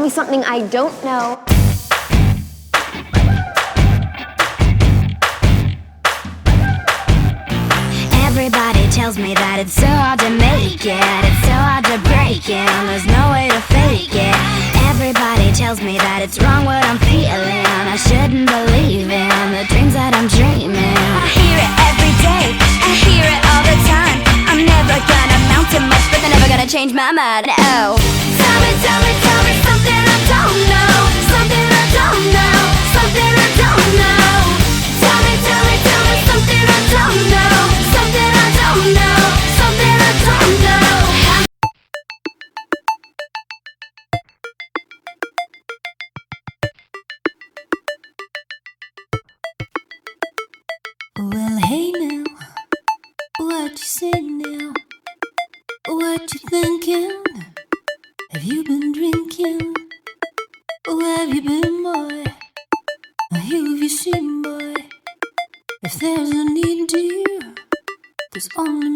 me something I don't know. Everybody tells me that it's so hard to make it, it's so hard to break it, there's no way to fake it. Everybody tells me that it's wrong what I'm feeling, I shouldn't believe in the dreams that I'm dreaming. I hear it every day, I hear it all the time. I'm never gonna amount to much, but they're never gonna change my mind. Oh, tell me, tell me, tell me something I don't know, something I don't know, something I don't know. Tell me, tell me, tell me something I don't know, something I don't know, something I don't know. Well, hey now, what you say now? What you thinking? Have you been drinking? Where have you been, boy? Who have you seen, boy? If there's a need to, there's only